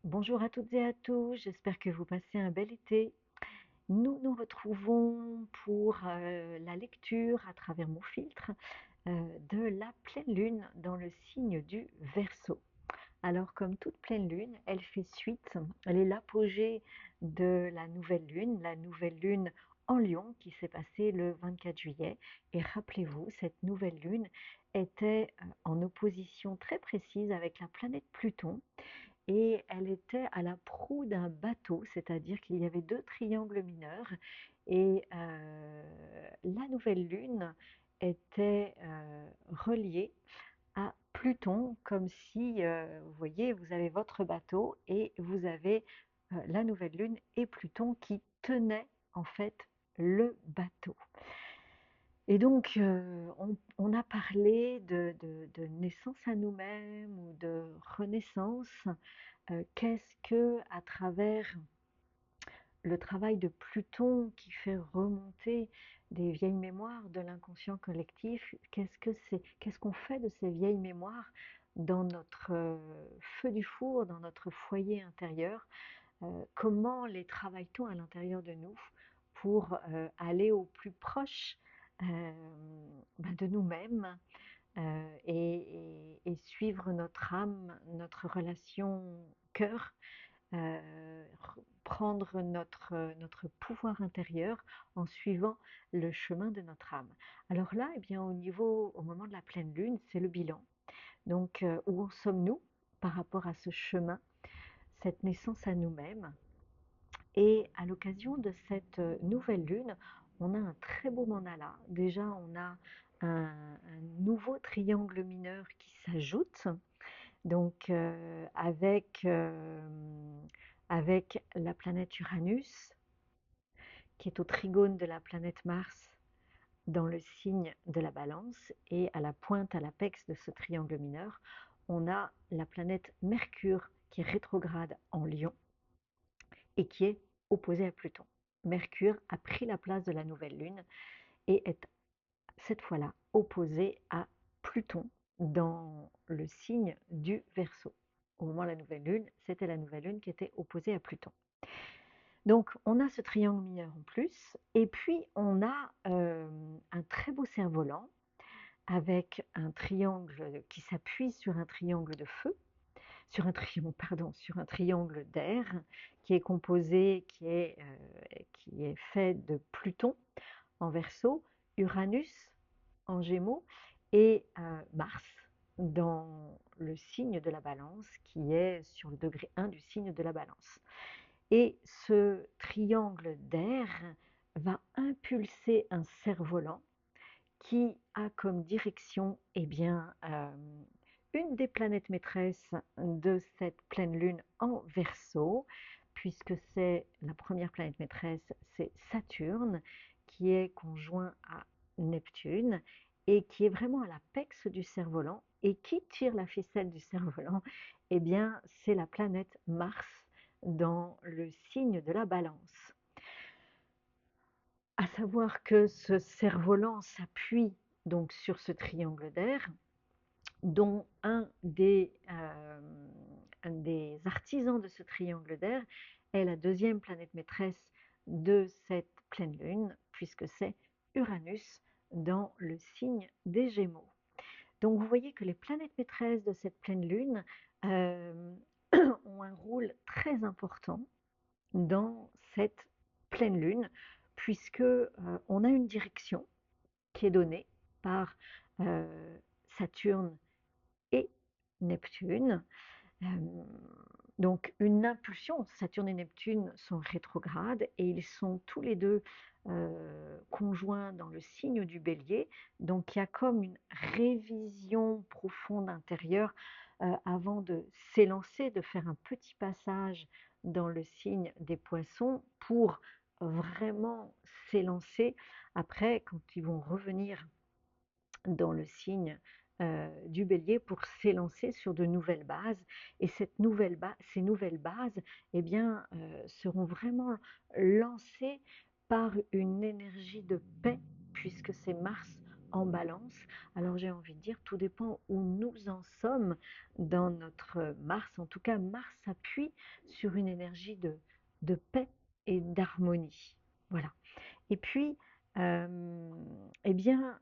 Bonjour à toutes et à tous, j'espère que vous passez un bel été. Nous nous retrouvons pour la lecture à travers mon filtre de la pleine lune dans le signe du Verseau. Alors comme toute pleine lune, elle fait suite, elle est l'apogée de la nouvelle lune en Lion qui s'est passée le 24 juillet. Et rappelez-vous, cette nouvelle lune était en opposition très précise avec la planète Pluton et elle était à la proue d'un bateau, c'est-à-dire qu'il y avait 2 triangles mineurs et la nouvelle lune était, reliée à Pluton comme si, vous voyez, vous avez votre bateau et vous avez, la nouvelle lune et Pluton qui tenaient en fait le bateau. Et donc, on a parlé de naissance à nous-mêmes ou de renaissance. Qu'est-ce que, à travers le travail de Pluton qui fait remonter des vieilles mémoires de l'inconscient collectif, qu'est-ce qu'on fait de ces vieilles mémoires dans notre feu du four, dans notre foyer intérieur? Comment les travaille-t-on à l'intérieur de nous pour aller au plus proche de nous-mêmes et suivre notre âme, notre relation cœur, prendre notre pouvoir intérieur en suivant le chemin de notre âme. Alors là, eh bien, au moment de la pleine lune, c'est le bilan. Donc, où en sommes-nous par rapport à ce chemin, cette naissance à nous-mêmes? Et à l'occasion de cette nouvelle lune, on a un très beau mandala. Déjà, on a un nouveau triangle mineur qui s'ajoute, donc avec la planète Uranus, qui est au trigone de la planète Mars dans le signe de la Balance, et à la pointe, à l'apex de ce triangle mineur, on a la planète Mercure qui est rétrograde en Lion et qui est opposée à Pluton. Mercure a pris la place de la nouvelle lune et est cette fois-là opposé à Pluton dans le signe du Verseau. Au moment de la nouvelle lune, c'était la nouvelle lune qui était opposée à Pluton. Donc on a ce triangle mineur en plus, et puis on a un très beau cerf-volant avec un triangle qui s'appuie sur un triangle de feu, sur un triangle d'air qui est composé, qui est fait de Pluton en Verseau, Uranus en Gémeaux et Mars dans le signe de la Balance qui est sur le degré 1 du signe de la Balance. Et ce triangle d'air va impulser un cerf-volant qui a comme direction, eh bien, une des planètes maîtresses de cette pleine lune en Verseau, puisque c'est la première planète maîtresse, c'est Saturne, qui est conjoint à Neptune et qui est vraiment à l'apex du cerf-volant. Et qui tire la ficelle du cerf-volant? Eh bien, c'est la planète Mars dans le signe de la Balance. À savoir que ce cerf-volant s'appuie donc sur ce triangle d'air, dont un des artisans de ce triangle d'air est la deuxième planète maîtresse de cette pleine lune, puisque c'est Uranus dans le signe des Gémeaux. Donc vous voyez que les planètes maîtresses de cette pleine lune euh, ont un rôle très important dans cette pleine lune, puisque on a une direction qui est donnée par Saturne et Neptune. Donc une impulsion, Saturne et Neptune sont rétrogrades et ils sont tous les deux conjoints dans le signe du Bélier. Donc il y a comme une révision profonde intérieure avant de s'élancer, de faire un petit passage dans le signe des Poissons pour vraiment s'élancer. Après, quand ils vont revenir dans le signe du Bélier pour s'élancer sur de nouvelles bases. Et ces nouvelles bases eh bien, seront vraiment lancées par une énergie de paix, puisque c'est Mars en balance. Alors j'ai envie de dire, tout dépend où nous en sommes dans notre Mars. En tout cas, Mars s'appuie sur une énergie de paix et d'harmonie. Voilà. Et puis, eh bien,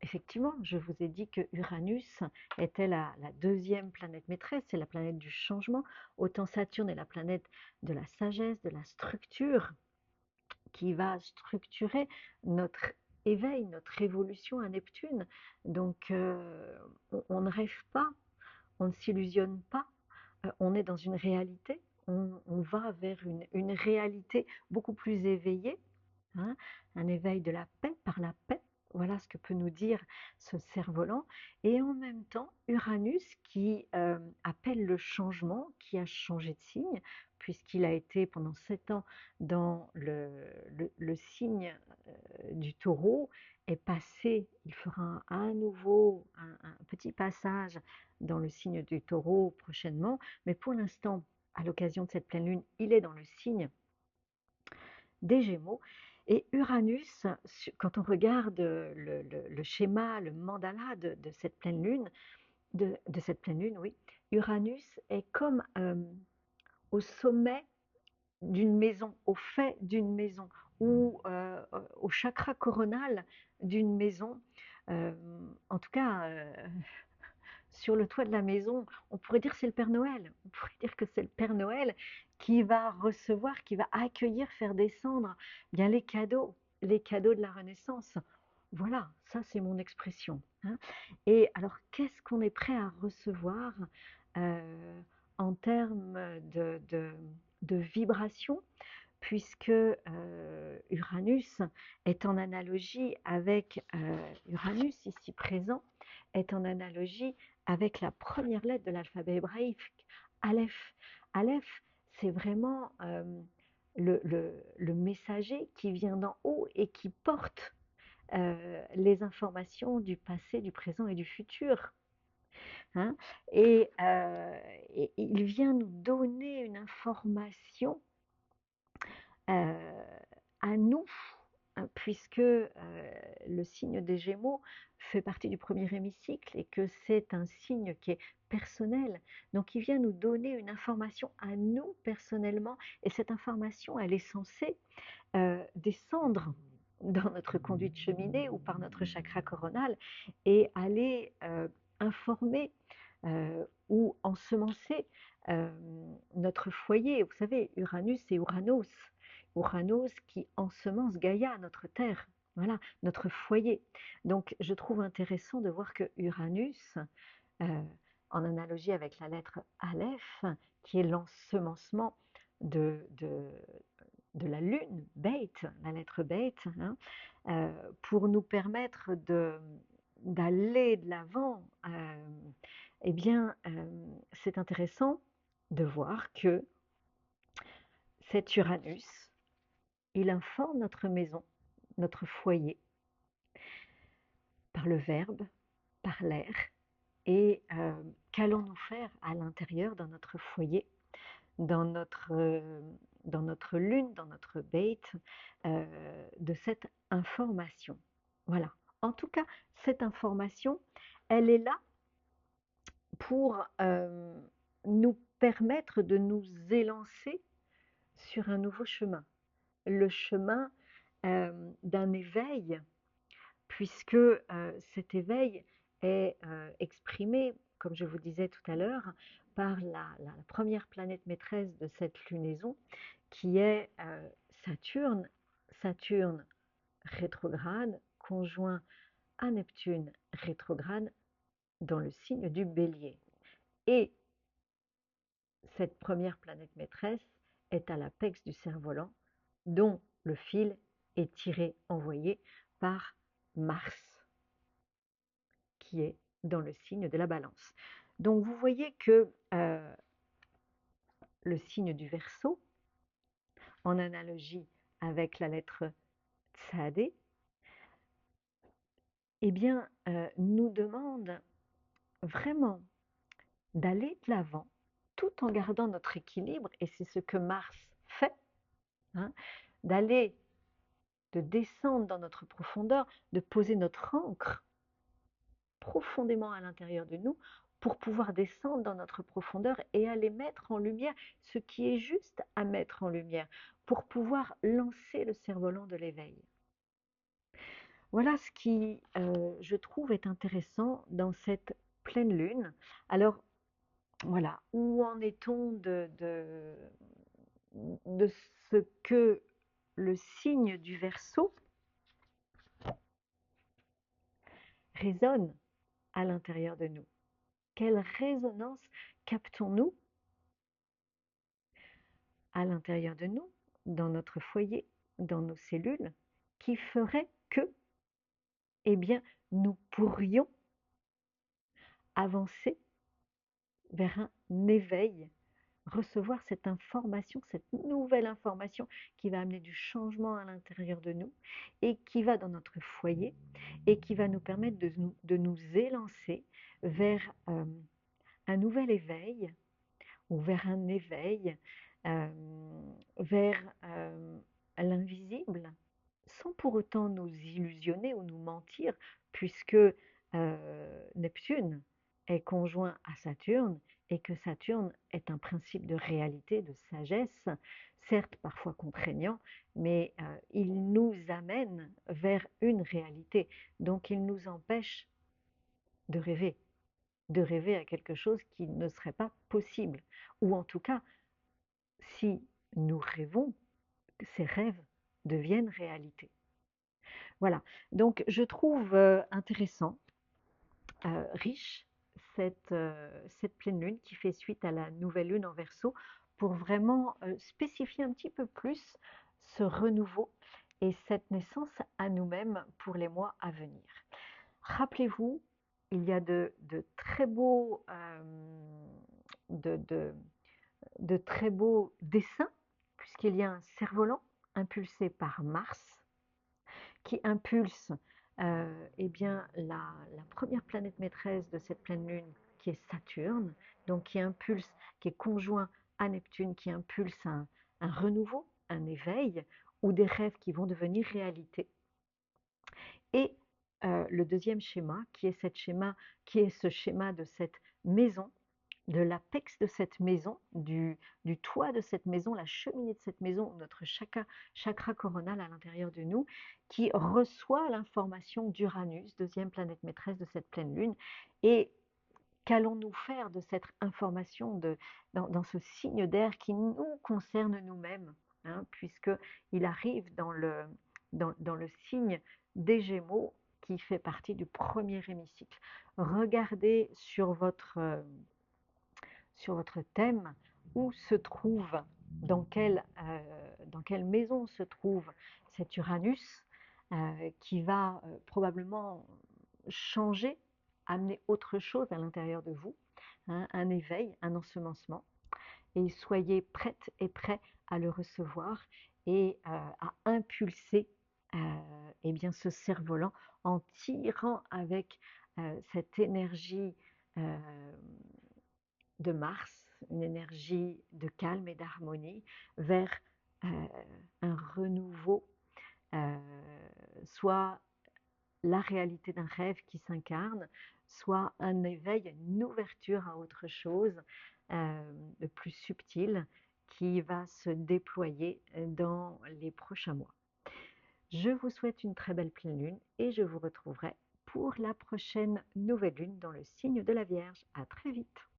effectivement, je vous ai dit que Uranus était la deuxième planète maîtresse, c'est la planète du changement. Autant Saturne est la planète de la sagesse, de la structure, qui va structurer notre éveil, notre évolution à Neptune. Donc, on ne rêve pas, on ne s'illusionne pas, on est dans une réalité, on va vers une réalité beaucoup plus éveillée, hein, un éveil de la paix par la paix. Voilà ce que peut nous dire ce cerf-volant. Et en même temps, Uranus qui appelle le changement, qui a changé de signe, puisqu'il a été pendant 7 ans dans le signe du taureau, est passé, il fera à nouveau un petit passage dans le signe du taureau prochainement, mais pour l'instant, à l'occasion de cette pleine lune, il est dans le signe des Gémeaux. Et Uranus, quand on regarde le schéma, le mandala de cette pleine lune, de cette pleine lune, oui, Uranus est comme au sommet d'une maison, au fait d'une maison, ou au chakra coronal d'une maison. Euh, En tout cas, sur le toit de la maison, on pourrait dire c'est le Père Noël. On pourrait dire que c'est le Père Noël qui va recevoir, qui va accueillir, faire descendre bien les cadeaux de la Renaissance. Voilà, ça c'est mon expression, hein. Et alors, qu'est-ce qu'on est prêt à recevoir euh, en termes de vibration, puisque Uranus est en analogie avec Uranus ici présent, est en analogie avec la première lettre de l'alphabet hébraïque, Aleph. Aleph, c'est vraiment le messager qui vient d'en haut et qui porte les informations du passé, du présent et du futur, hein. Et il vient nous donner une information à nous, hein, puisque le signe des Gémeaux fait partie du premier hémicycle et que c'est un signe qui est personnel. Donc il vient nous donner une information à nous personnellement, et cette information, elle est censée descendre dans notre conduite cheminée ou par notre chakra coronal et aller informer ou ensemencer euh, notre foyer. Vous savez, Uranus et Uranos. Uranos qui ensemence Gaïa, notre terre, voilà, notre foyer. Donc je trouve intéressant de voir que Uranus, euh, en analogie avec la lettre Aleph, qui est l'ensemencement de la lune, Beit, la lettre Beit, hein, pour nous permettre d'aller de l'avant, eh bien, c'est intéressant de voir que cet Uranus, il informe notre maison, notre foyer, par le verbe, par l'air, et qu'allons-nous faire à l'intérieur dans notre foyer, dans notre lune, dans notre bête, de cette information. Voilà. En tout cas, cette information, elle est là pour nous permettre de nous élancer sur un nouveau chemin, le chemin d'un éveil, puisque cet éveil est exprimé, comme je vous disais tout à l'heure, par la première planète maîtresse de cette lunaison, qui est Saturne, Saturne rétrograde, conjoint à Neptune rétrograde dans le signe du Bélier. Et cette première planète maîtresse est à l'apex du cerf-volant, dont le fil est tiré, envoyé par Mars, qui est dans le signe de la Balance. Donc vous voyez que le signe du Verseau, en analogie avec la lettre Tsadé, eh bien, nous demande vraiment d'aller de l'avant tout en gardant notre équilibre, et c'est ce que Mars fait, hein, d'aller de descendre dans notre profondeur, de poser notre ancre profondément à l'intérieur de nous pour pouvoir descendre dans notre profondeur et aller mettre en lumière ce qui est juste à mettre en lumière, pour pouvoir lancer le cerf-volant de l'éveil. Voilà ce qui, je trouve, est intéressant dans cette pleine lune. Alors, voilà, où en est-on de ce que le signe du Verseau résonne à l'intérieur de nous? Quelle résonance captons-nous à l'intérieur de nous, dans notre foyer, dans nos cellules, qui ferait que, eh bien, nous pourrions avancer vers un éveil, recevoir cette information, cette nouvelle information qui va amener du changement à l'intérieur de nous et qui va dans notre foyer et qui va nous permettre de nous élancer vers un nouvel éveil ou vers un éveil, euh, vers l'invisible, sans pour autant nous illusionner ou nous mentir, puisque Neptune est conjoint à Saturne et que Saturne est un principe de réalité, de sagesse, certes parfois contraignant, mais il nous amène vers une réalité. Donc il nous empêche de rêver à quelque chose qui ne serait pas possible. Ou en tout cas, si nous rêvons, ces rêves deviennent réalité. Voilà, donc je trouve intéressant, riche, cette pleine lune qui fait suite à la nouvelle lune en Verseau pour vraiment spécifier un petit peu plus ce renouveau et cette naissance à nous-mêmes pour les mois à venir. Rappelez-vous, il y a de très beaux, de, de- de très beaux dessins, puisqu'il y a un cerf-volant impulsé par Mars qui impulse eh bien, la première planète maîtresse de cette pleine lune, qui est Saturne, donc qui impulse, qui est conjoint à Neptune, qui impulse un renouveau, un éveil, ou des rêves qui vont devenir réalité. Et le deuxième schéma, qui est ce schéma de cette maison, de l'apex de cette maison, du toit de cette maison, la cheminée de cette maison, notre chakra coronal à l'intérieur de nous, qui reçoit l'information d'Uranus, deuxième planète maîtresse de cette pleine lune. Et qu'allons-nous faire de cette information, dans ce signe d'air qui nous concerne nous-mêmes, hein, puisqu'il arrive dans le signe des Gémeaux qui fait partie du premier hémicycle. Regardez sur votre thème où se trouve, dans quelle maison se trouve cet Uranus qui va probablement changer, amener autre chose à l'intérieur de vous, hein, un éveil, un ensemencement. Et soyez prêtes et prêts à le recevoir et à impulser eh bien, ce cerf-volant en tirant avec cette énergie de Mars, une énergie de calme et d'harmonie, vers un renouveau, euh, soit la réalité d'un rêve qui s'incarne, soit un éveil, une ouverture à autre chose de plus subtil qui va se déployer dans les prochains mois. Je vous souhaite une très belle pleine lune et je vous retrouverai pour la prochaine nouvelle lune dans le signe de la Vierge. À très vite.